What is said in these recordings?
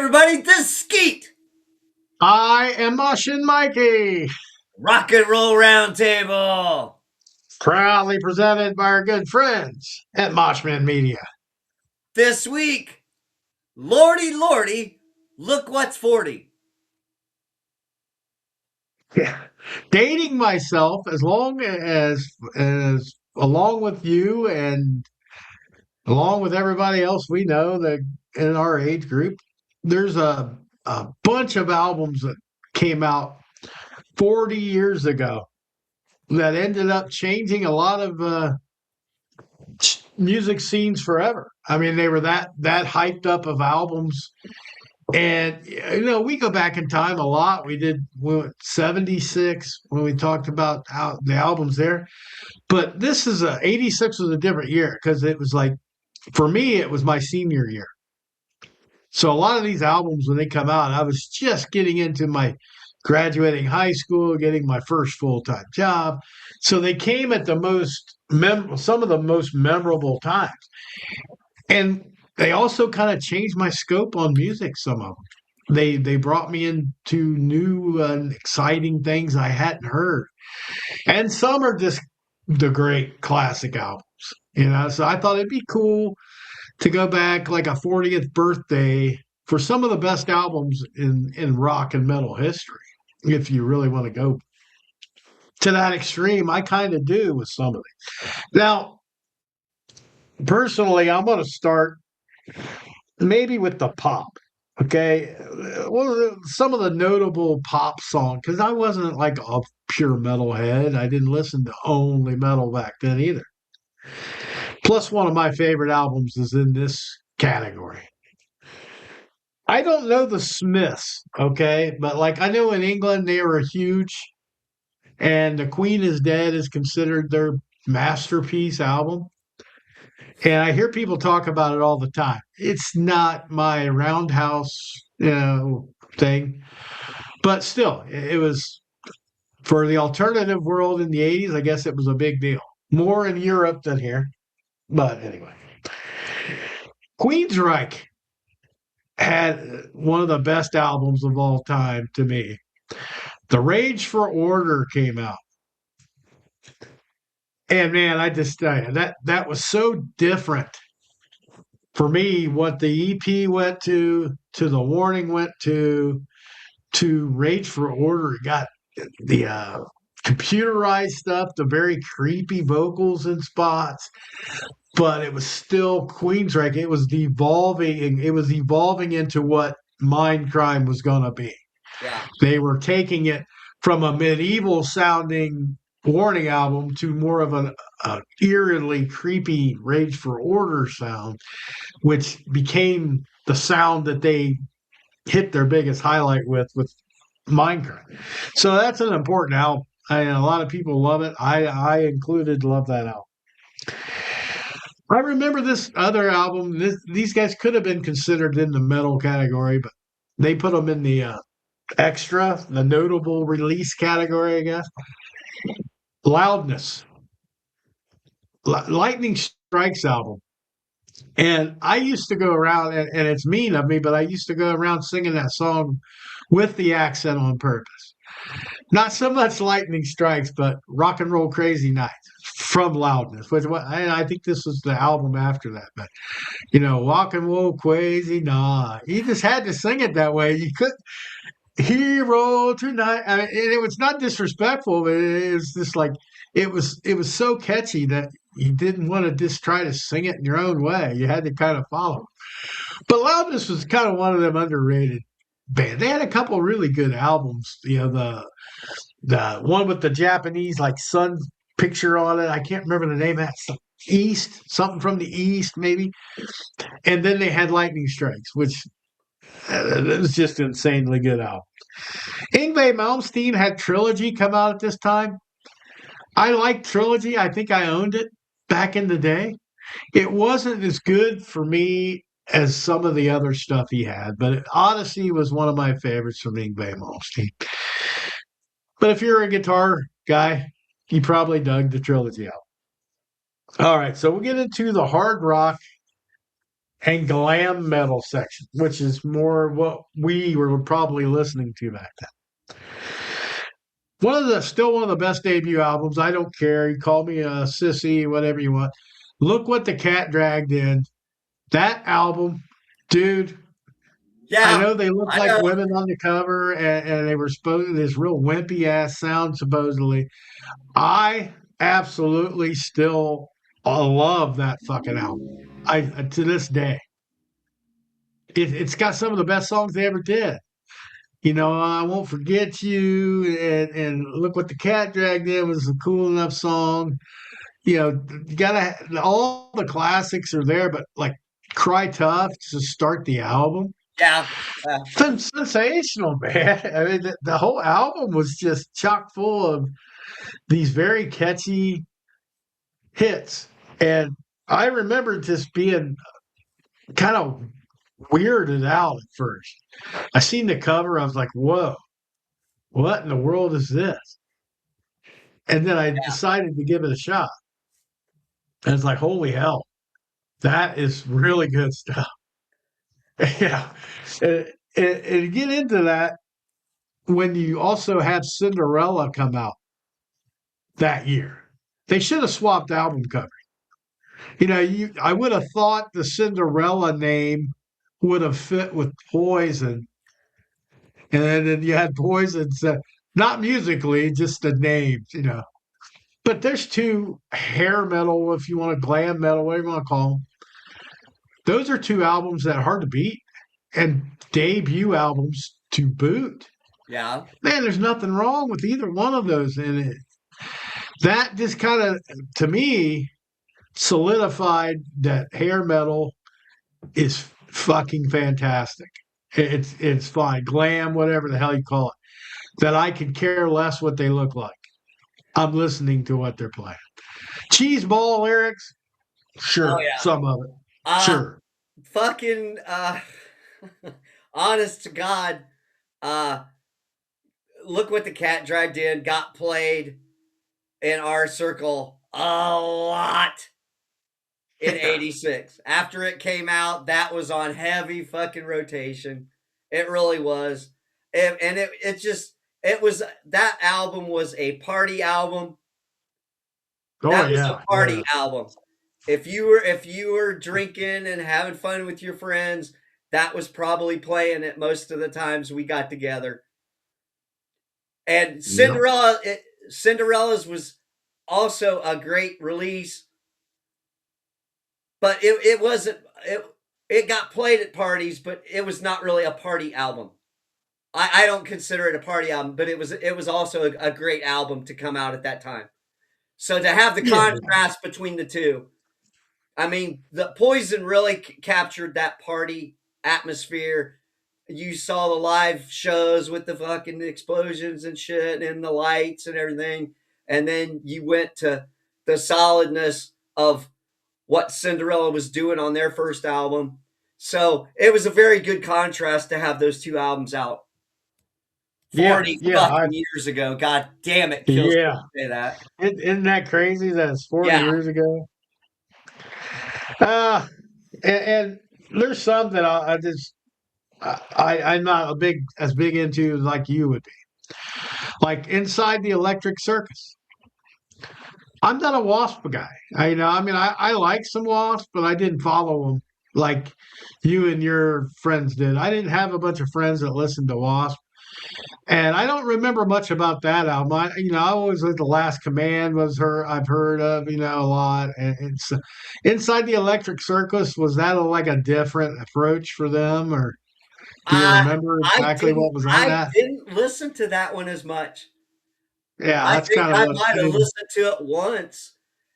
everybody, this is Skeet, I am Mushin Mikey, Rock and Roll Roundtable. proudly presented by our good friends at Moshman Media. This week, Lordy Lordy, look what's 40. Yeah. Dating myself as long as along with you and along with everybody else we know that in our age group, there's a bunch of albums that came out 40 years ago that ended up changing a lot of music scenes forever. I mean, they were that hyped up of albums. And we go back in time a lot. We went 76 when we talked about the albums there. But this is 86 was a different year because it was like, for me, it was my senior year. So a lot of these albums, when they come out, I was just getting into my graduating high school, getting my first full-time job. So they came at some of the most memorable times. And they also kind of changed my scope on music, some of them. They brought me into new and exciting things I hadn't heard. And some are just the great classic albums. So I thought it'd be cool to go back like a 40th birthday for some of the best albums in rock and metal history. If you really want to go to that extreme, I kind of do with some of it. Now, personally, I'm going to start maybe with the pop. Okay. Well, some of the notable pop songs, because I wasn't like a pure metalhead. I didn't listen to only metal back then either. Plus, one of my favorite albums is in this category. I don't know the Smiths, okay, but like I know in England they were huge, and The Queen is Dead is considered their masterpiece album. And I hear people talk about it all the time. It's not my roundhouse, thing, but still, it was for the alternative world in the 80s. I guess it was a big deal. More in Europe than here. But anyway, Queensryche had one of the best albums of all time to me. The Rage for Order came out. And man, I just tell you, that was so different for me. What the EP went to the Warning went to Rage for Order. It got the computerized stuff, the very creepy vocals in spots, but it was still Queensryche. It was evolving. It was evolving into what Mindcrime was going to be. Yeah. They were taking it from a medieval sounding Warning album to more of an eerily creepy Rage for Order sound, which became the sound that they hit their biggest highlight with Minecraft. So that's an important album. A lot of people love it. I included love that album. I remember this other album. These guys could have been considered in the metal category, but they put them in the extra, the notable release category, I guess. Loudness, Lightning Strikes album. And I used to go around, and it's mean of me, but I used to go around singing that song with the accent on purpose. Not so much Lightning Strikes, but Rock and Roll Crazy Nights from Loudness, which I think this was the album after that. But, Rock and Roll Crazy Night. You just had to sing it that way. You couldn't. Hero tonight. I mean, it was not disrespectful, but it was just like it was so catchy that you didn't want to just try to sing it in your own way. You had to kind of follow. But Loudness was kind of one of them underrated band. They had a couple really good albums. The one with the Japanese like sun picture on it. I can't remember the name of that. Something from the East, maybe. And then they had Lightning Strikes, which it was just an insanely good album. Yngwie Malmsteen had Trilogy come out at this time. I liked Trilogy. I think I owned it back in the day. It wasn't as good for me as some of the other stuff he had, but Odyssey was one of my favorites from Yngwie Malmsteen. But if you're a guitar guy, you probably dug the Trilogy album. All right, so we'll get into the hard rock and glam metal section, which is more what we were probably listening to back then. Still one of the best debut albums. I don't care. You call me a sissy, whatever you want. Look what the cat dragged in. That album, dude. I Yeah, know they look I like know. women on the cover, and they were supposed this real wimpy ass sound supposedly. I absolutely still love that fucking album. I to this day, it's got some of the best songs they ever did. I won't forget you, and look what the cat dragged in was a cool enough song. You gotta all the classics are there, but like Cry Tough to start the album. Yeah, yeah, Sensational, man. I mean, the whole album was just chock full of these very catchy hits. And I remember just being kind of weirded out at first. I seen the cover, I was like, whoa, what in the world is this? And then I decided to give it a shot. And it's like, holy hell, that is really good stuff. Yeah. And get into that when you also have Cinderella come out that year. They should have swapped album covers. I would have thought the Cinderella name would have fit with Poison, and then you had Poison, not musically, just the names. But there's two hair metal, if you want to glam metal, whatever you want to call them. Those are two albums that are hard to beat, and debut albums to boot. yeah. Man, there's nothing wrong with either one of those, and that just kind of, to me, solidified that hair metal is fucking fantastic. It's fine, glam, whatever the hell you call it. That I could care less what they look like. I'm listening to what they're playing. Cheeseball lyrics, Oh sure, yeah. some of it, Uh sure. fucking honest to God, uh look what the cat dragged in, got played in our circle a lot in Yeah. 86. After it came out, that was on heavy fucking rotation. It really was. And it just it was that album was a party album. Oh That was a yeah, party yeah. album. If you were drinking and having fun with your friends, that was probably playing it most of the times we got together. And Yep. Cinderella's was also a great release, but it wasn't it got played at parties, but it was not really a party album. I don't consider it a party album, but it was also a great album to come out at that time. So to have the Yeah. contrast between the two, I mean, the Poison really captured that party atmosphere. You saw the live shows with the fucking explosions and shit and the lights and everything. And then you went to the solidness of what Cinderella was doing on their first album. So it was a very good contrast to have those two albums out Yeah. 40 Yeah. fucking years ago. God damn it, kills me Yeah. to say that. Isn't that crazy that it's 40 Yeah. years ago? Uh, and there's some that I just I'm not as big into like you would be. Like Inside the Electric Circus. I'm not a Wasp guy. I mean, I like some Wasp, but I didn't follow them like you and your friends did. I didn't have a bunch of friends that listened to Wasp, and I don't remember much about that album. I always like The Last Command I've heard of, a lot. And it's Inside the Electric Circus. Was that like a different approach for them, or do you I remember I exactly didn't what was on I that? didn't listen to that one as much. Yeah, I that's think kind of I what might I have mean. listened to it once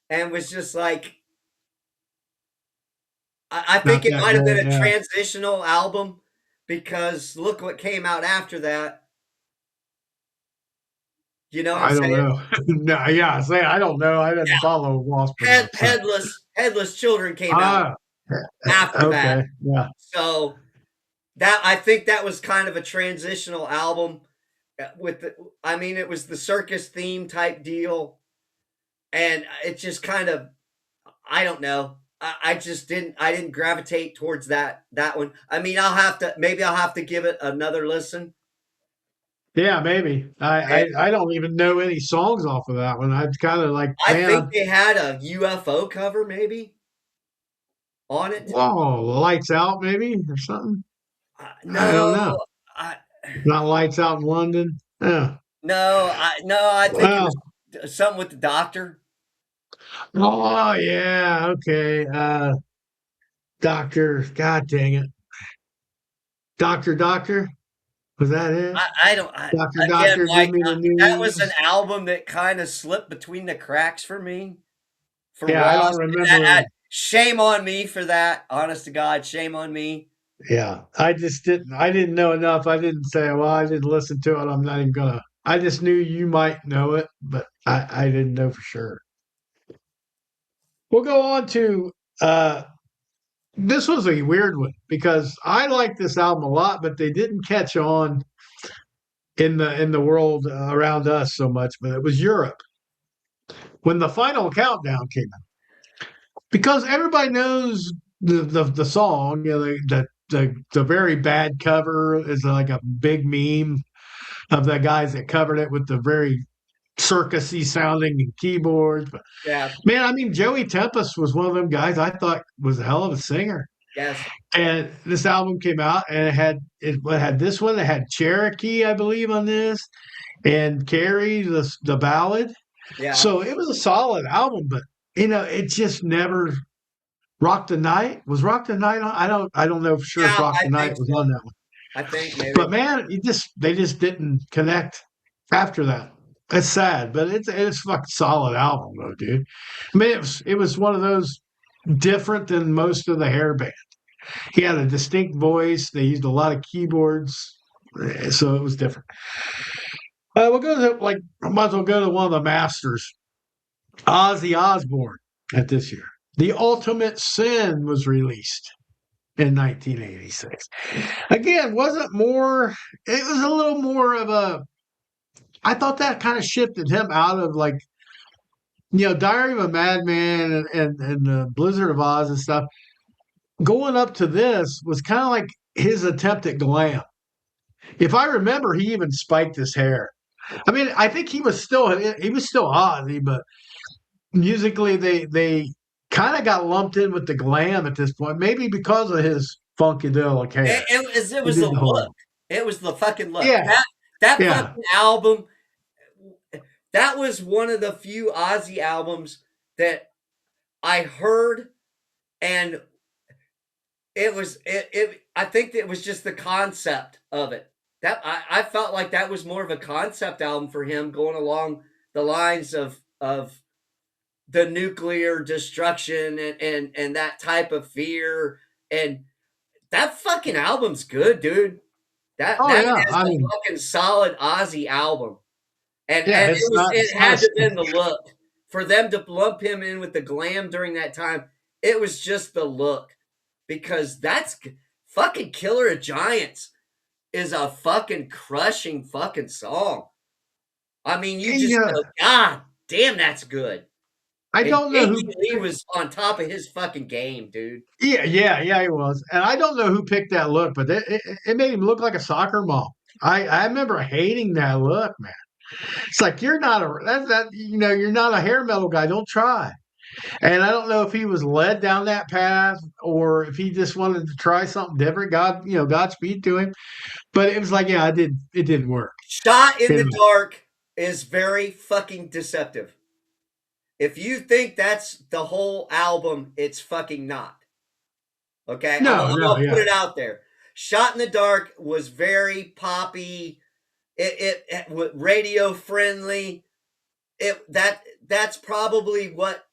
and was just like, I think Not it that might have been great. a Yeah, transitional album because look what came out after that. You know what I'm I don't saying? know. No, yeah, say I don't know. I didn't follow Wasp enough. So Headless Children came out ah, after that. okay, yeah, So that I think that was kind of a transitional album with I mean it was the circus theme type deal and it just kind of I don't know. I just didn't. I didn't gravitate towards that one. I mean, I'll have to give it another listen. Yeah, maybe. And I don't even know any songs off of that one. I kind of like, I think man, they had a UFO cover maybe on it. whoa, lights out maybe or something. I don't know. No, I Not lights out in London. Yeah. no, I think it Well, was something with the doctor. oh yeah, okay. Doctor, God dang it. Doctor, was that it? I don't. Again, Doctor, give Mike, me the that was an news. album that kind of slipped between the cracks for me. For Yeah, I don't Ross, remember. shame on me for that. Honest to God, shame on me. Yeah, I just didn't. I didn't know enough. I didn't say, well, I didn't listen to it. I'm not even gonna. I just knew you might know it, but I didn't know for sure. We'll go on to this was a weird one because I like this album a lot, but they didn't catch on in the world around us so much. But it was Europe when the final countdown came out because everybody knows the song. You know, the very bad cover is like a big meme of the guys that covered it with the very circusy sounding keyboards. But Yeah. man, I mean, Joey Tempest was one of them guys I thought was a hell of a singer. Yes. And this album came out, and it had this one. It had Cherokee, I believe, on this, and Carrie, the ballad. Yeah. So it was a solid album, but it just never rocked the night. Was Rock the Night on? I don't know for sure if Yeah. Rock I the Night think was on so. that one. I think But maybe. man, they just didn't connect after that. It's sad, but it's fucking solid album though, dude. I mean, it was one of those different than most of the hair band. He had a distinct voice. They used a lot of keyboards, so it was different. We'll go to like I might as well go to one of the masters, Ozzy Osbourne, at this year. The Ultimate Sin was released in 1986. Again, wasn't more. It was a little more of a. I thought that kind of shifted him out of like Diary of a Madman and the Blizzard of Oz and stuff. Going up to this was kind of like his attempt at glam. If I remember, he even spiked his hair. I mean, I think he was still Ozzy, but musically they kind of got lumped in with the glam at this point, maybe because of his funkadelic hair. It He was the did the whole look. It was the fucking look. yeah, That yeah. fucking album. That was one of the few Ozzy albums that I heard, and I think it was just the concept of it. That I felt like that was more of a concept album for him, going along the lines of the nuclear destruction and that type of fear. And that fucking album's good, dude. Oh That yeah. is I a mean, fucking solid Ozzy album. yeah. And it It's not. had to been the look. For them to lump him in with the glam during that time, it was just the look. Because that's fucking Killer of Giants is a fucking crushing fucking song. I mean, you just Yeah, go, God damn, that's good. I And don't know Jakey who. Lee was on top of his fucking game, dude. Yeah, he was, and I don't know who picked that look, but it made him look like a soccer mom. I remember hating that look, man. It's like you're not a you're not a hair metal guy. Don't try. And I don't know if he was led down that path or if he just wanted to try something different. Godspeed to him. But it was like, yeah, it didn't work. Shot in You the know? Dark is very fucking deceptive. If you think that's the whole album, it's fucking not. Okay, No, I'm no, gonna put yeah. it out there. Shot in the Dark was very poppy. Radio friendly. That's probably what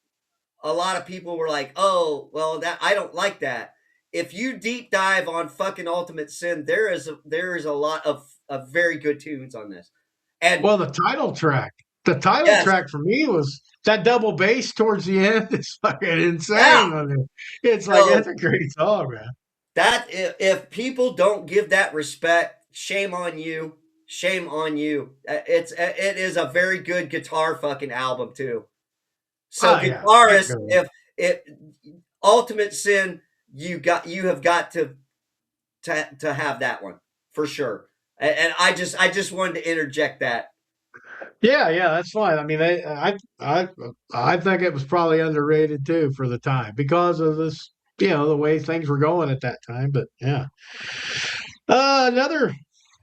a lot of people were like, oh, well, that I don't like that. If you deep dive on fucking Ultimate Sin, there is a lot of very good tunes on this. And Well, the title track. The title yes, track for me was that double bass towards the end is fucking yeah. insane on it. It's like So it's a great song, man. that if people don't give that respect, shame on you. Shame on you. It is a very good guitar fucking album too. So Oh yeah, it guitarist, goes. if it Ultimate Sin, you have got to have that one for sure. And I just wanted to interject that. Yeah, yeah, that's fine. I mean, I think it was probably underrated too for the time because of this, the way things were going at that time. But yeah, another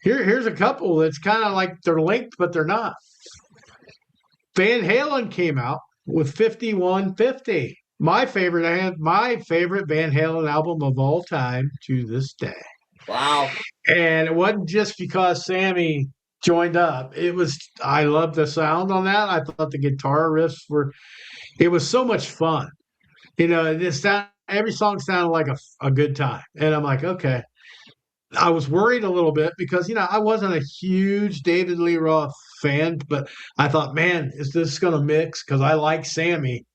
here's a couple that's kind of like they're linked, but they're not. Van Halen came out with 5150. My favorite Van Halen album of all time to this day. Wow. And it wasn't just because Sammy joined up. It was I loved the sound on that. I thought the guitar riffs were it was so much fun. Every song sounded like a good time. And I'm like, okay. I was worried a little bit because I wasn't a huge David Lee Roth fan, but I thought, man, is this going to mix? Because I like Sammy.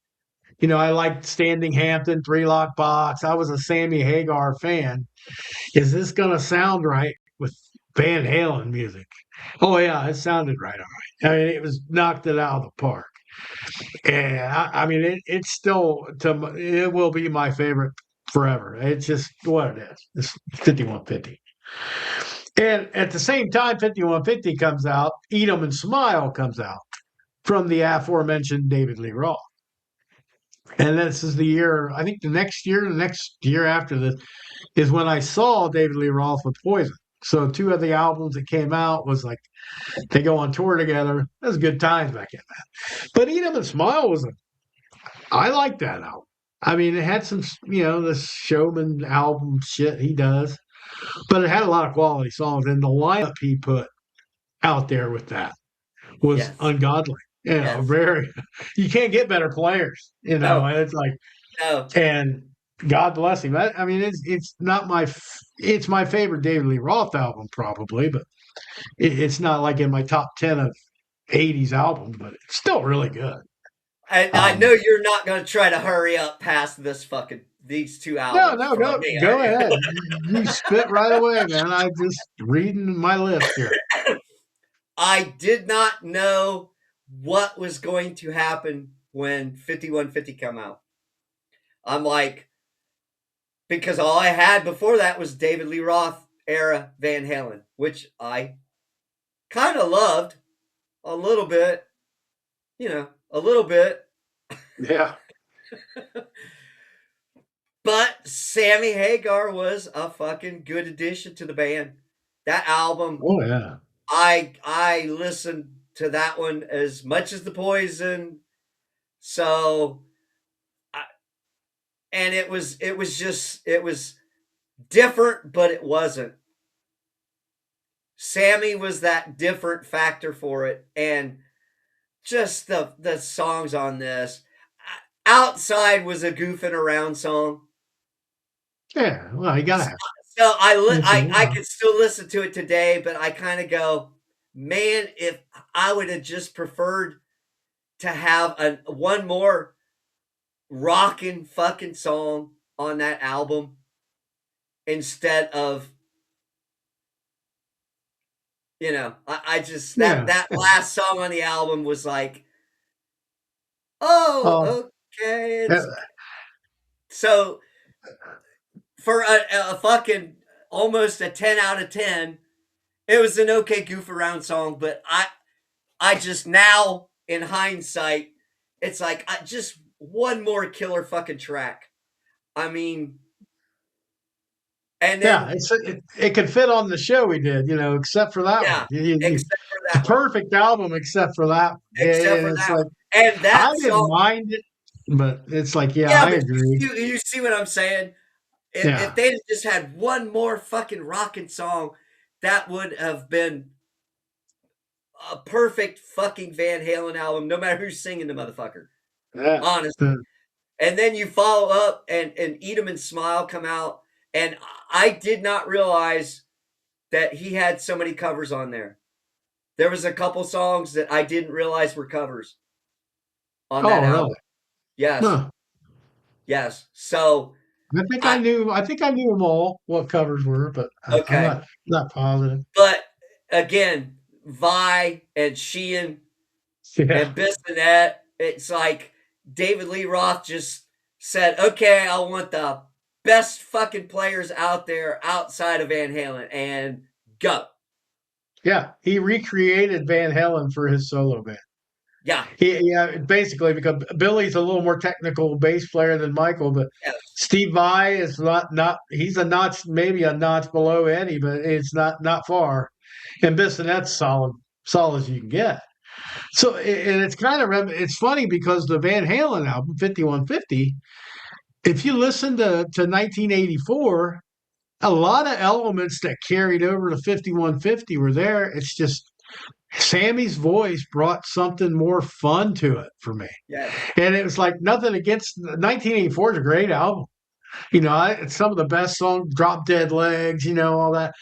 I liked Standing Hampton, Three Lock Box. I was a Sammy Hagar fan. Is this going to sound right with Van Halen music? Oh yeah, it sounded right. All right. I mean, it was knocked it out of the park. And I mean, it's still it will be my favorite forever. It's just what it is. It's 5150. And at the same time, 5150 comes out, Eat 'em and Smile comes out from the aforementioned David Lee Roth. And this is the year, I think the next year after this is when I saw David Lee Roth with Poison. So two of the albums that came out was like they go on tour together. That was good times back in that. But Eat 'em and Smile I like that album. I mean, it had some, the showman album shit he does, but it had a lot of quality songs. And the lineup he put out there with that was Yes. ungodly. Yes. Very, you can't get better players, No. and it's like, No. and God bless him. I mean, it's not it's my favorite David Lee Roth album probably, but it's not like in my top 10 of 80s albums, but it's still really good. And I know Um, you're not going to try to hurry up past these two no, albums no, from go me, are go ahead. You spit right away, man. I just reading my list here. you? I did not know what was going to happen when 5150 come out. I'm like, because all I had before that was David Lee Roth era Van Halen, which I kind of loved a little bit, a little bit. Yeah. But Sammy Hagar was a fucking good addition to the band. That album, Oh yeah. I listened to that one as much as the Poison. So, and it was different, but it wasn't. Sammy was that different factor for it, and just the songs on this. Outside was a goofing around song. Yeah. Well, you gotta have So once in a I while. could still listen to it today, but I kind of go, man, if I would have just preferred to have one more rocking fucking song on that album instead of I just Yeah. that last song on the album was like, Oh, oh, okay, yeah. it's so for a fucking almost a 10 out of 10. It was an okay goof around song, but I just now in hindsight, it's like just one more killer fucking track. I mean, and Yeah, then it could fit on the show we did, except for that one. yeah, except for It's a that one, perfect album except for that one. except And for it's that like one, and I that didn't song. mind it, but it's like, yeah, Yeah, I but agree. you see what I'm saying? If Yeah. they just had one more fucking rocking song, that would have been a perfect fucking Van Halen album, no matter who's singing the motherfucker. Yeah. Honestly. And then you follow up and Eat 'em and Smile come out. And I did not realize that he had so many covers on there. There was a couple songs that I didn't realize were covers on that Oh, really? album. Yes. Huh. Yes. So I I think I knew them all what covers were, but I'm okay. not positive. But again, Vi and Sheehan Yeah. and Bissonette, it's like David Lee Roth just said, okay, I want the best fucking players out there outside of Van Halen, and go. Yeah, he recreated Van Halen for his solo band. Yeah. Yeah, basically because Billy's a little more technical bass player than Michael, but Yes. Steve Vai is not he's a notch, maybe a notch below Eddie, but it's not far. And Bissonette's solid as you can get. So and it's kind of it's funny because the Van Halen album 5150, if you listen to 1984, a lot of elements that carried over to 5150 were there. It's just Sammy's voice brought something more fun to it for me. Yes. And it was like nothing against 1984 is a great album. It's some of the best songs, Drop Dead Legs, all that.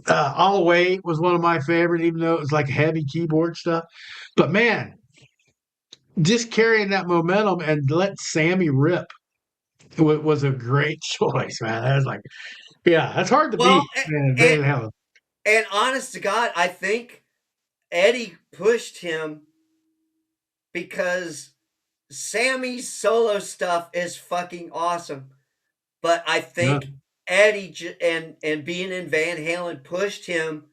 I'll Wait was one of my favorite, even though it was like heavy keyboard stuff. But man, just carrying that momentum and let Sammy rip was a great choice, man. I was like, yeah, that's hard to Well, beat, man. and Van Halen. and honest to God, I think Eddie pushed him because Sammy's solo stuff is fucking awesome, but I Yeah. think Eddie and being in Van Halen pushed him.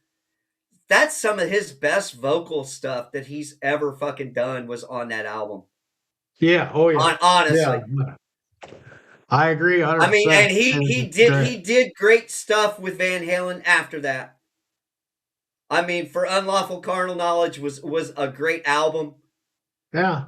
That's some of his best vocal stuff that he's ever fucking done was on that album. Yeah. Oh, yeah. Yeah. Honestly, I agree I mean, 100%. and he And he it's did great. he did great stuff with Van Halen after that. I mean, for Unlawful Carnal Knowledge was a great album, Yeah.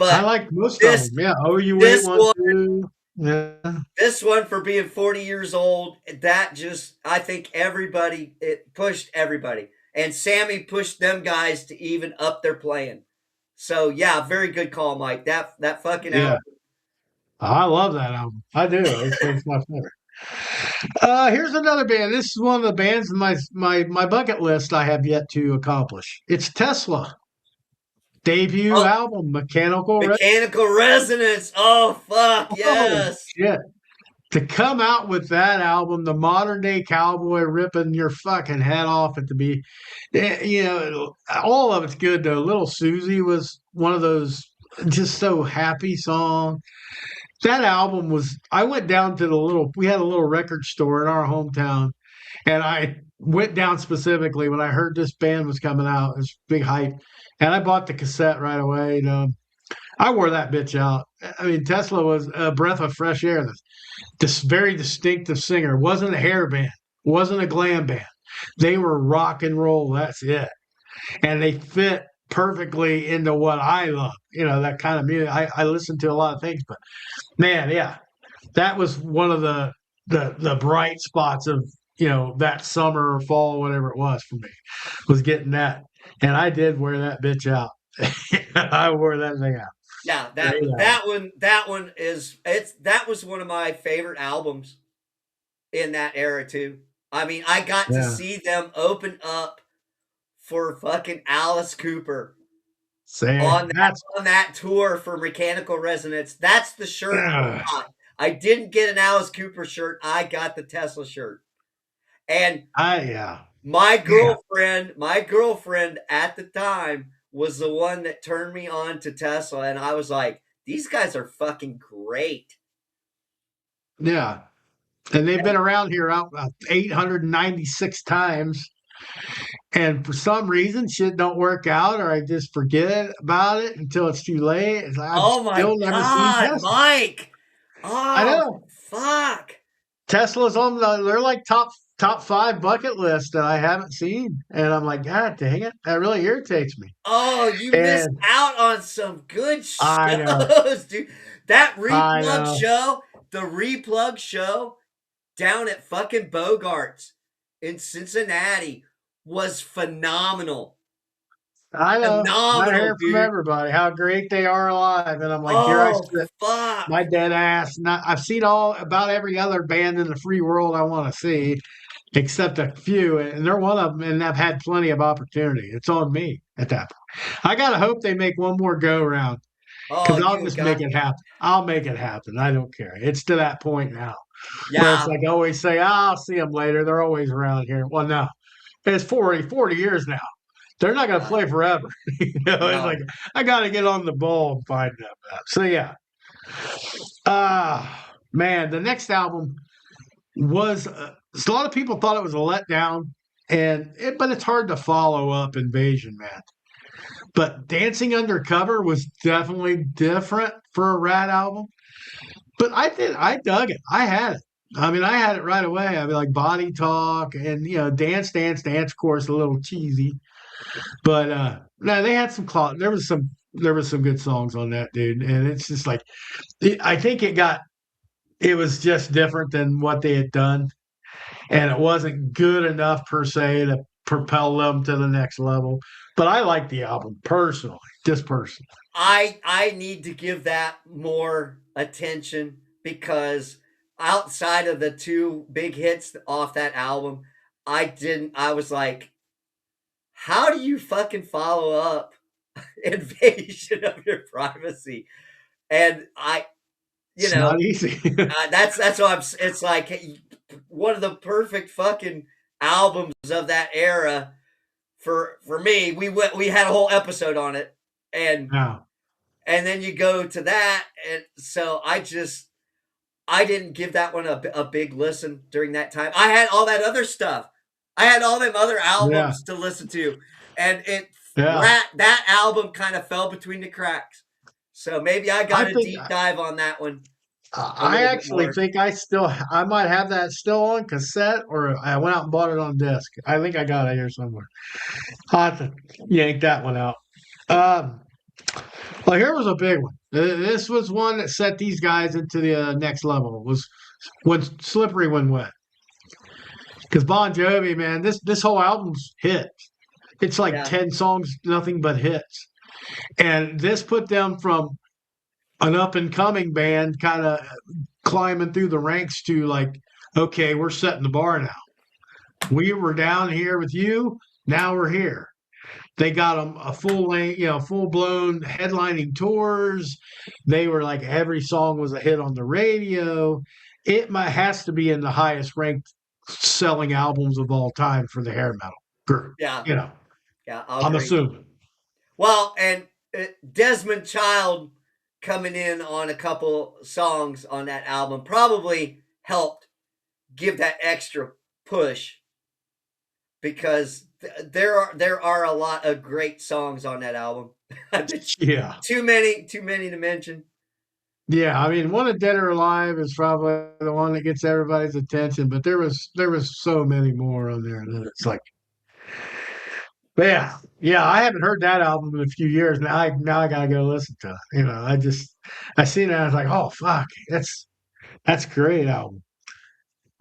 I but like most of this them. Yeah. Oh, you wait this one, one two. Yeah. this one for being 40 years old, that just I think everybody it pushed everybody. And Sammy pushed them guys to even up their playing. So yeah, very good call, Mike. That fucking Yeah. album. I love that album. I do. It's my favorite. Here's another band. This is one of the bands in my bucket list I have yet to accomplish. It's Tesla debut Oh, album, Mechanical Red. Mechanical Resonance. Oh fuck, Oh yes. shit! To come out with that album, the modern day cowboy ripping your fucking head off at the beat. All of it's good though. Little Susie was one of those just so happy songs. That album was. I went down to we had a little record store in our hometown, and I went down specifically when I heard this band was coming out. It was big hype, and I bought the cassette right away. I wore that bitch out. I mean, Tesla was a breath of fresh air. This very distinctive singer. Wasn't a hair band. Wasn't a glam band. They were rock and roll. That's it, and they fit perfectly into what I love. That kind of music. I listen to a lot of things, but man, yeah, that was one of the bright spots of that summer or fall, whatever it was for me, was getting that, and I did wear that bitch out. I wore that thing out. Yeah, Great that one is it's that was one of my favorite albums in that era too. I mean, I got to Yeah, see them open up for fucking Alice Cooper say that's on that tour for Mechanical Resonance. That's the shirt uh, I got. I didn't get an Alice Cooper shirt. I got the Tesla shirt. And yeah, yeah, my girlfriend at the time was the one that turned me on to Tesla, and I was like, these guys are fucking great. yeah. And they've been around here out 896 times. And for some reason, shit don't work out, or I just forget about it until it's too late. I've Oh my still never seen god, Tesla. Mike! I Oh know fuck! Tesla's on they're like top five bucket list that I haven't seen, and I'm like, God dang it, that really irritates me. Oh, you missed And out on some good I know, shows, dude. That I replug know, show, the replug show down at fucking Bogart's in Cincinnati was phenomenal. I know. I Phenomenal, hear from dude. everybody how great they are alive, and I'm like, here I Oh sit, fuck. my dead ass. Not, I've seen about every other band in the free world I want to see, except a few, and they're one of them, and I've had plenty of opportunity. It's on me at that point. I gotta hope they make one more go round Oh, because I'll you just make got it happen. I'll make it happen. I don't care. It's to that point now where it's yeah. like I always say, I'll see them later. They're always around here. Well, no, it's 40 years now. They're not gonna Uh, play forever. It's like no. I gotta get on the ball and find them out. So yeah, Man, the next album was a lot of people thought it was a letdown, but it's hard to follow up Invasion, man. But Dancing Undercover was definitely different for a Rat album. But I dug it. I had it. I mean, I had it right away. I mean, like Body Talk and Dance, Dance, Dance. Of course, a little cheesy, but no, they had some clout. There was some good songs on that, dude. And it's just like I think it was just different than what they had done, and it wasn't good enough per se to propel them to the next level. But I like the album personally, just personally. I need to give that more attention because outside of the two big hits off that album, I was like, how do you fucking follow up Invasion of Your Privacy? And you It's not know, easy. that's what it's like one of the perfect fucking albums of that era for me. We had a whole episode on it, and Now, and then you go to that, and so I didn't give that one a big listen during that time. I had all that other stuff. I had all them other yeah, albums to listen to, and yeah. that album kind of fell between the cracks. So maybe I I got a think deep dive on that one a I little bit actually more. think I might have that still on cassette, or I went out and bought it on disc. I think I got it here somewhere. I'll have to yank that one out. Um, well, here was a big one. This was one that set these guys into the next level. Was when Slippery When Wet. Because Bon Jovi, man, this whole album's hit. It's like Yeah, 10 songs, nothing but hits. And this put them from an up and coming band, kind of climbing through the ranks to like, okay, we're setting the bar now. We were down here with you. Now we're here. They got them a full length, full blown headlining tours. They were like every song was a hit on the radio. Has to be in the highest ranked selling albums of all time for the hair metal group. yeah, You know, yeah. I'll I'm agree. assuming. Well, and Desmond Child coming in on a couple songs on that album probably helped give that extra push because there are a lot of great songs on that album. Yeah. Too many to mention. Yeah, I mean, one of Dead or Alive is probably the one that gets everybody's attention, but there was so many more on there that it's like, but yeah, I haven't heard that album in a few years. Now I gotta go listen to it. I seen it, and I was like, oh fuck, that's a great album.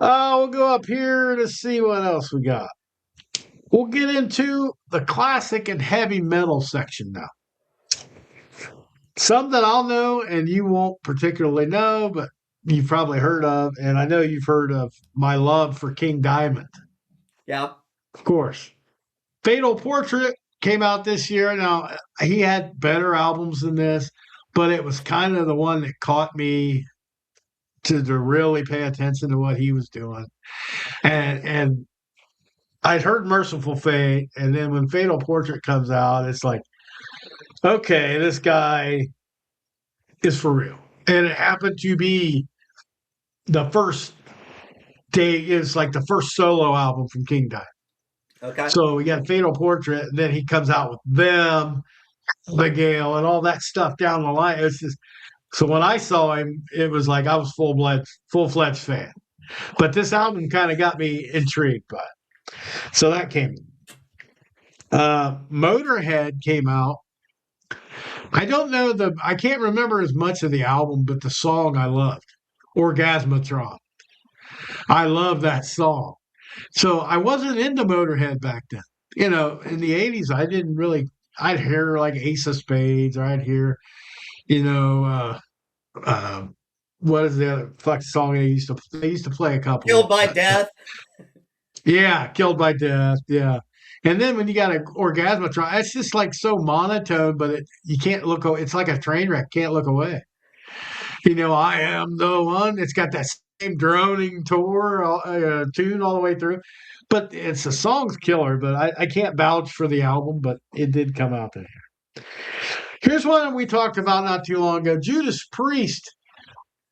We'll go up here to see what else we got. We'll get into the classic and heavy metal section now. Some that I'll know and you won't particularly know, but you've probably heard of, and I know you've heard of my love for King Diamond, Yeah, of course. Fatal Portrait came out this year. Now, he had better albums than this, but it was kind of the one that caught me to really pay attention to what he was doing. And I'd heard Merciful Fate, and then when Fatal Portrait comes out, it's like, okay, this guy is for real. And it happened to be the first day is like the first solo album from King Diamond. okay. So we got Fatal Portrait, and then he comes out with them, the Gale, and all that stuff down the line. It's just so when I saw him, it was like I was full fledged fan. But this album kind of got me intrigued by it. So that came. Motorhead came out. I can't remember as much of the album, but the song I loved, Orgasmatron. I love that song. So I wasn't into Motorhead back then. In the 80s, I didn't really, I'd hear like Ace of Spades, or I'd hear, you know, uh, what is the other fuck song they used to play a couple of. Killed by Death. Yeah, Killed by Death. Yeah. And then when you got an orgasmatron, it's just like so monotone, but you can't look. It's like a train wreck. Can't look away. I am the one. It's got that same droning tune all the way through. But it's a song's killer. But I can't vouch for the album, but it did come out there. Here's one we talked about not too long ago. Judas Priest,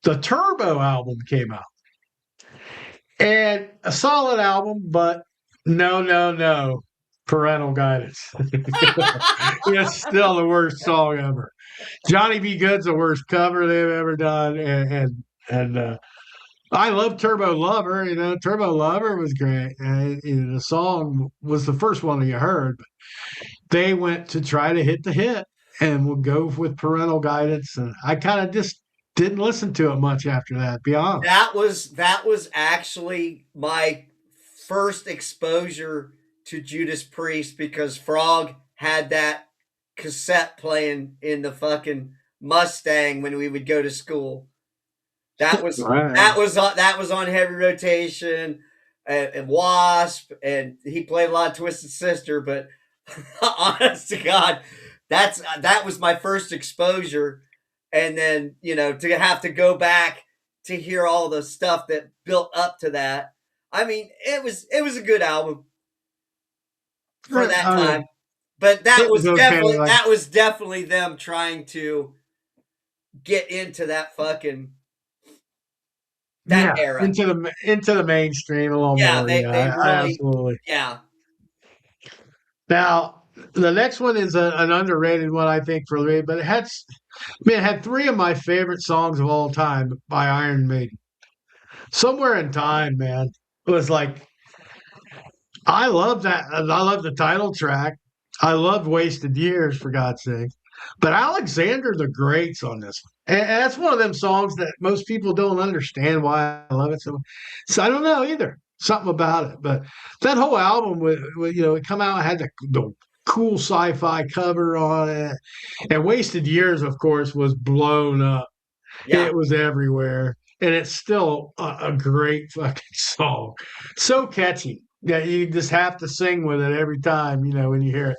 the Turbo album came out. And a solid album, but no, no, no. Parental guidance. It's still the worst song ever. Johnny B. Good's the worst cover they've ever done, and I love Turbo Lover. You know, Turbo Lover was great. The song was the first one you heard. But they went to try to hit the hit and would go with parental guidance, and I kind of just didn't listen to it much after that. To be honest. That was actually my first exposure to Judas Priest because Frog had that cassette playing in the fucking Mustang when we would go to school. That was Right. that was on heavy rotation and Wasp, and he played a lot of Twisted Sister. But honest to God, that was my first exposure, and then to have to go back to hear all the stuff that built up to that. I mean, it was a good album for that I time, mean, but that it was was okay. definitely Like, that was definitely them trying to get into that yeah, era. into the mainstream a little Yeah, more. they Yeah, I really, absolutely. yeah. Now, the next one is an underrated one, I think, for me, but it had three of my favorite songs of all time by Iron Maiden. Somewhere in Time, man, it was like I love that. I love the title track. I loved Wasted Years, for God's sake. But Alexander the Great's on this one. And that's one of them songs that most people don't understand why I love it so much. So I don't know either. Something about it. But that whole album, it come out, had the cool sci-fi cover on it. And Wasted Years, of course, was blown up. Yeah. It was everywhere. And it's still a great fucking song. So catchy. Yeah, you just have to sing with it every time, when you hear it.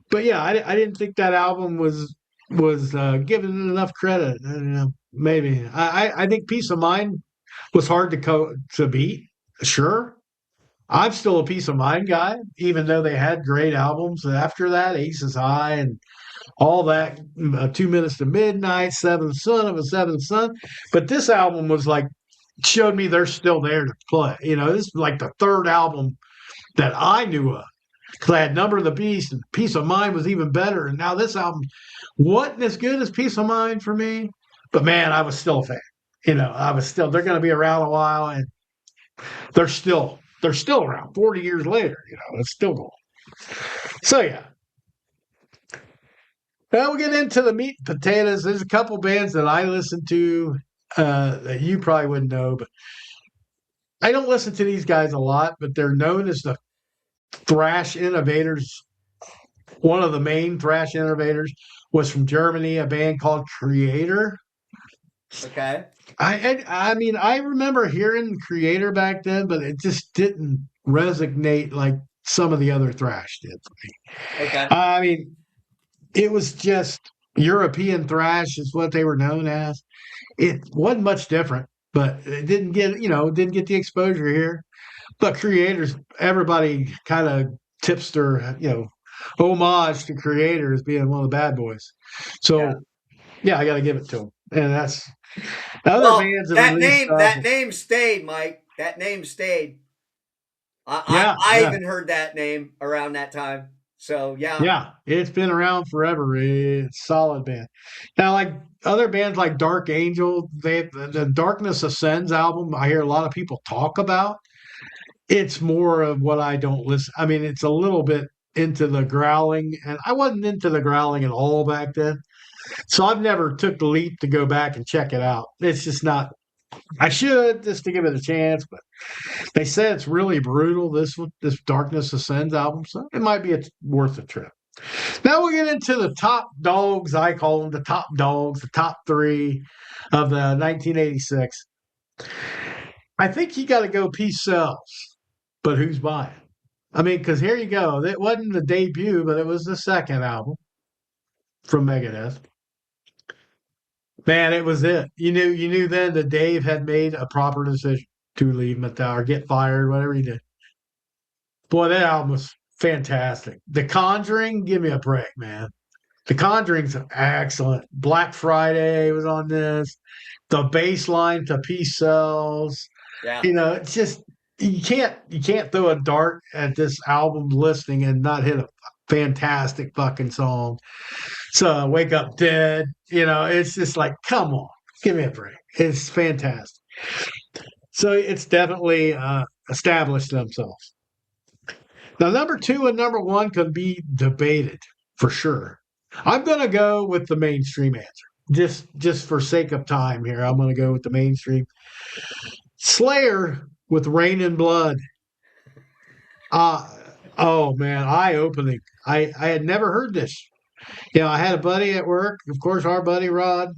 But yeah, I didn't think that album was given enough credit. I don't know, maybe. I think Peace of Mind was hard to beat. Sure. I'm still a Peace of Mind guy, even though they had great albums after that, Aces High and all that, 2 Minutes to Midnight, Seventh Son of a Seventh Son. But this album was like showed me they're still there to play. This is like the third album that I knew of. Because I had Number of the Beast and Peace of Mind was even better. And now this album wasn't as good as Peace of Mind for me. But man, I was still a fan. They're going to be around a while, and they're still around 40 years later. It's still going. So yeah, now we'll get into the meat and potatoes. There's a couple bands that I listen to that you probably wouldn't know, but I don't listen to these guys a lot, but they're known as the thrash innovators. One of the main thrash innovators was from Germany, a band called Creator. Okay. I mean, I remember hearing Creator back then, but it just didn't resonate like some of the other thrash did for me. Okay. I mean, it was just European thrash is what they were known as. It wasn't much different, but it didn't get the exposure here. But Creators, everybody kind of tips their, homage to Creators being one of the bad boys. Yeah. So yeah, I got to give it to them. And that's other Well, bands that that released name stuff. that name stayed, Mike. That name stayed. I Yeah, I, I yeah, even heard that name around that time. So yeah. yeah. It's been around forever. It's a solid band. Now, like other bands like Dark Angel, the Darkness Ascends album, I hear a lot of people talk about. It's more of what I don't listen. I mean, it's a little bit into the growling, and I wasn't into the growling at all back then. So I've never took the leap to go back and check it out. It's just not. I should just to give it a chance, but they say it's really brutal. This Darkness Ascends album, so it might be worth a trip. Now we'll get into the top dogs. I call them the top dogs, the top three of the 1986. I think you got to go Peace Sells, but who's buying? I mean, because here you go. It wasn't the debut, but it was the second album from Megadeth. Man, it was it. You knew then that Dave had made a proper decision to leave Metallica or get fired, whatever he did. Boy, that album was fantastic. The Conjuring, give me a break, man. The Conjuring's excellent. Black Friday was on this. The bass line to Peace Cells. Yeah. It's just you can't throw a dart at this album listening and not hit a fantastic fucking song. So Wake Up Dead, it's just like, come on, give me a break. It's fantastic. So it's definitely established themselves. Now, number two and number one can be debated for sure. I'm going to go with the mainstream answer. Just for sake of time here, I'm going to go with the mainstream. Slayer with Rain and Blood. Uh, oh man, eye opening. I had never heard this. I had a buddy at work, of course, our buddy Rod,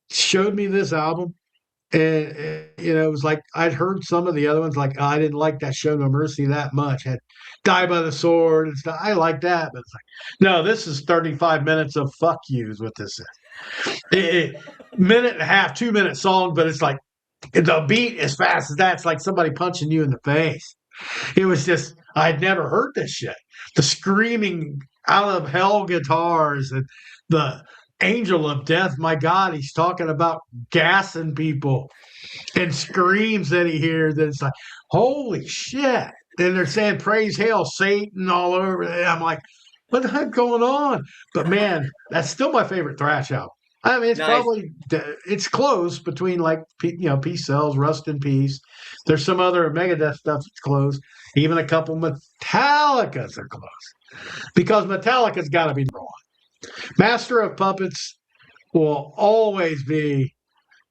showed me this album. And it was like I'd heard some of the other ones, like I didn't like that Show No Mercy that much. Had Die by the Sword and stuff. I like that, but it's like, no, this is 35 minutes of fuck yous with this. Minute and a half, 2 minute song, but it's like the beat as fast as that. It's like somebody punching you in the face. It was just I'd never heard this shit. The screaming out of hell guitars and the angel of death. My God, he's talking about gassing people and screams that he hears. That it's like, holy shit. And they're saying, praise hail Satan all over. And I'm like, what the heck going on? But man, that's still my favorite thrash album. I mean, Nice. it's close between like, Peace Cells, Rust in Peace. There's some other Megadeth stuff that's close. Even a couple Metallicas are close because Metallica's got to be number one. Master of Puppets will always be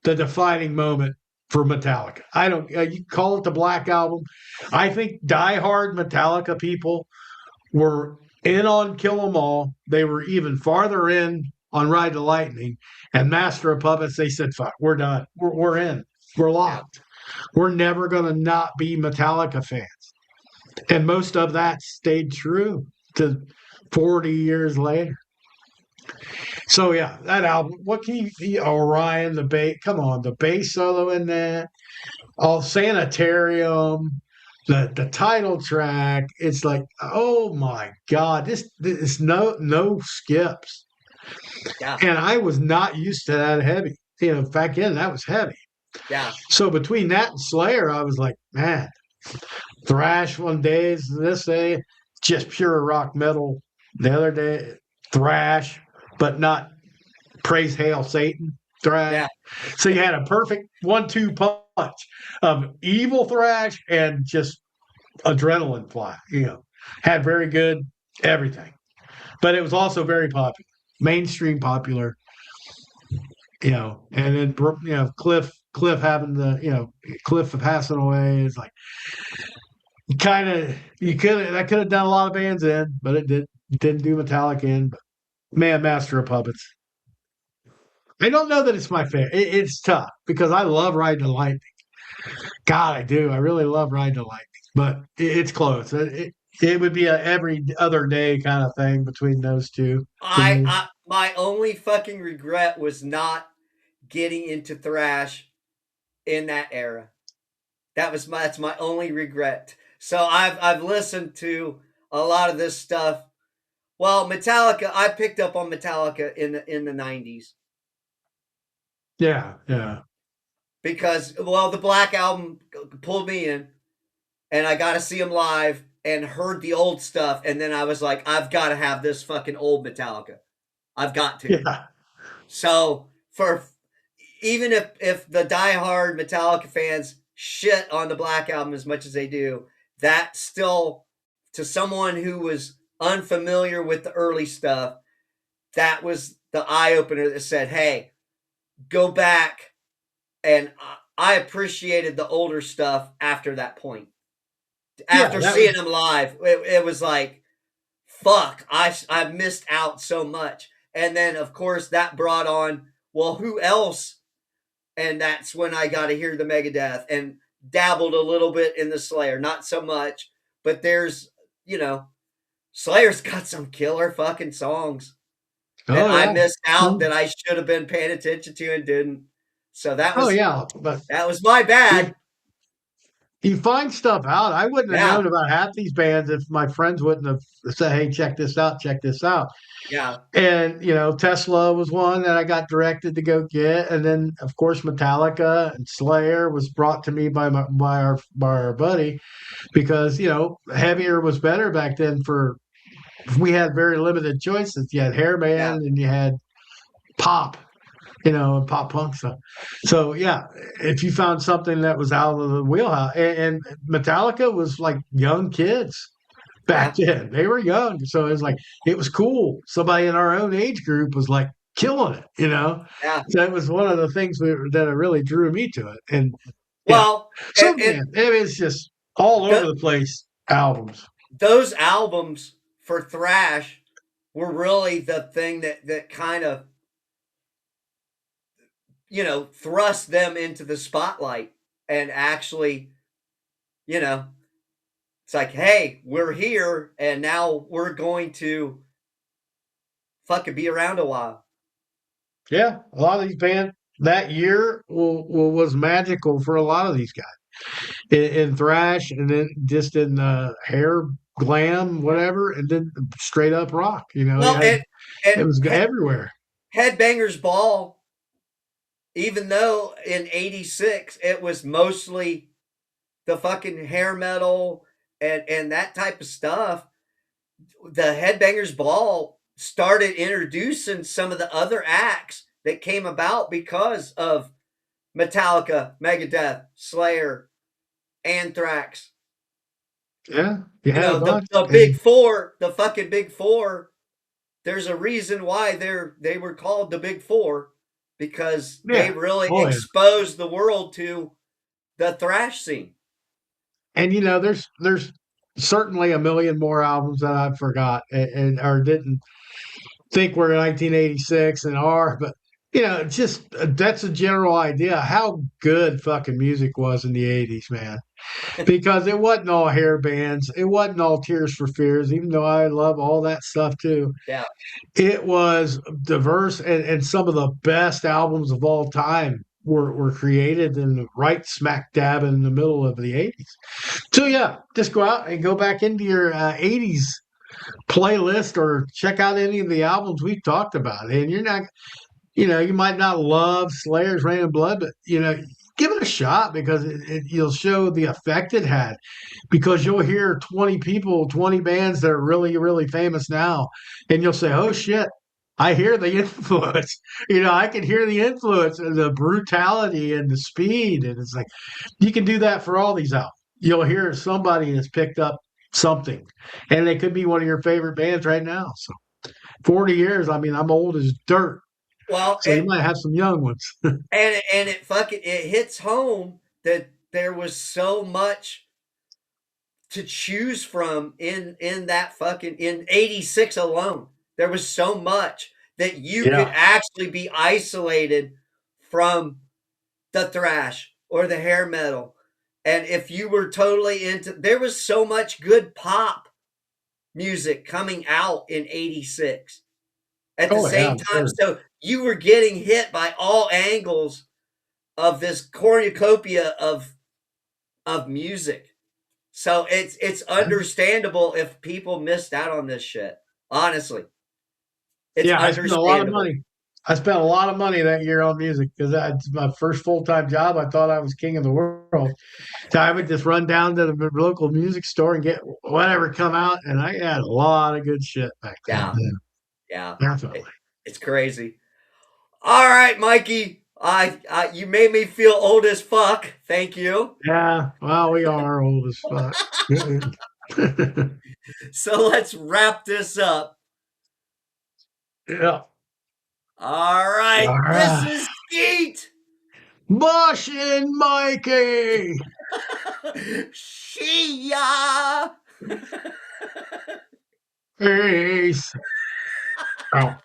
the defining moment for Metallica. I don't, you call it the Black Album. I think diehard Metallica people were in on Kill 'Em All. They were even farther in on Ride the Lightning. And Master of Puppets, they said, fuck, we're done. We're in. We're Yeah. locked. We're never going to not be Metallica fans. And most of that stayed true to 40 years later. So yeah, that album. What can you Orion, the bass? Come on, the bass solo in that. All Sanitarium, the title track. It's like, oh my god, this no skips. Yeah. And I was not used to that heavy. Back then that was heavy. Yeah. So between that and Slayer, I was like, man, thrash one day, this day, just pure rock metal. The other day, thrash, but not praise hail Satan thrash. Yeah. So you had a perfect 1-2 punch of evil thrash and just adrenaline fly. Had very good everything, but it was also very popular, mainstream popular. And then Cliff having Cliff passing away is like kind of that could have done a lot of bands in, but it didn't do Metallica in. But man, Master of Puppets. I don't know that it's my favorite. It's tough because I love Ride the Lightning. God, I do. I really love Ride the Lightning, but it's close. It would be a every other day kind of thing between those two for me. My only fucking regret was not getting into thrash in that era. That's my only regret. So I've listened to a lot of this stuff. Well, Metallica, I picked up on Metallica in the 90s Yeah, yeah, because the Black Album pulled me in and I got to see them live and heard the old stuff and then I was like I've got to have this fucking old Metallica. I've got to. yeah, So for even if the diehard Metallica fans shit on the Black Album as much as they do, that still to someone who was unfamiliar with the early stuff, that was the eye opener that said, "Hey, go back." And I appreciated the older stuff after that point. yeah. After seeing them live, it was like, "Fuck, I missed out so much." And then of course that brought on, well, who else? And that's when I got to hear the Megadeth and dabbled a little bit in the Slayer, not so much, but there's, Slayer's got some killer fucking songs that Oh I yeah. missed out that I should have been paying attention to and didn't. So Oh yeah. But that was my yeah, bad. you find stuff out. I wouldn't have Yeah, known about half these bands if my friends wouldn't have said, "Hey, check this out, check this out." yeah, And Tesla was one that I got directed to go get, and then of course Metallica and Slayer was brought to me by our buddy because heavier was better back then. For we had very limited choices. You had hair yeah, band and you had pop, and pop punk stuff. So yeah, if you found something that was out of the wheelhouse, and Metallica was like young kids back yeah, then. They were young, so it was cool. Somebody in our own age group was like killing it. yeah. So it was one of the things that really drew me to it. And yeah, Well, so man, it is just all over the, the place albums. those albums for thrash were really the thing that kind of thrust them into the spotlight and actually you know it's like, hey, we're here and now we're going to fucking be around a while. Yeah, a lot of these bands that year was magical for a lot of these guys in thrash, and then just in hair glam, whatever, and then straight up rock. Well, It and was everywhere. Headbangers Ball, even though in '86 it was mostly the fucking hair metal and that type of stuff, the Headbangers Ball started introducing some of the other acts that came about because of Metallica, Megadeth, Slayer, Anthrax. Yeah, you had a bunch, The big and four, the fucking big four. There's a reason why they were called the big four, because they yeah, really oh yeah, exposed the world to the thrash scene. and there's certainly a million more albums that I forgot and or didn't think were 1986 and are, but just that's a general idea how good fucking music was in the 80s, man. Because it wasn't all hair bands, it wasn't all Tears for Fears, even though I love all that stuff too. Yeah. It was diverse, and some of the best albums of all time were created in right smack dab in the middle of the 80s. So yeah, just go out and go back into your 80s playlist or check out any of the albums we've talked about. And you're not, you might not love Slayer's Rain and Blood, but give it a shot because you'll show the effect it had. Because you'll hear 20 people, 20 bands that are really, really famous now, and you'll say, "Oh shit, I hear the influence." I can hear the influence and the brutality and the speed, and it's like you can do that for all these albums. You'll hear somebody that's picked up something, and they could be one of your favorite bands right now. So 40 years, I mean, I'm old as dirt, Well, so you might have some young ones. and it fucking it hits home that there was so much to choose from in that fucking in '86 alone. There was so much that you could Yeah. actually be isolated from the thrash or the hair metal. And if you were totally into, there was so much good pop music coming out in '86 at the Oh yeah, same I'm time. sure. So you were getting hit by all angles of this cornucopia of music. So it's understandable if people missed out on this shit. Honestly, it's Yeah, I spent a lot of understandable. money. I spent a lot of money that year on music because that's my first full time job. I thought I was king of the world. So I would just run down to the local music store and get whatever come out, and I had a lot of good shit back then. Yeah, yeah. Yeah, definitely. It's crazy. All right, Mikey. You made me feel old as fuck. Thank you. Yeah, well, we are old as fuck. So let's wrap this up. Yeah. All All right. This right. is Skeet. Mosh and Mikey. See ya. Peace. Out.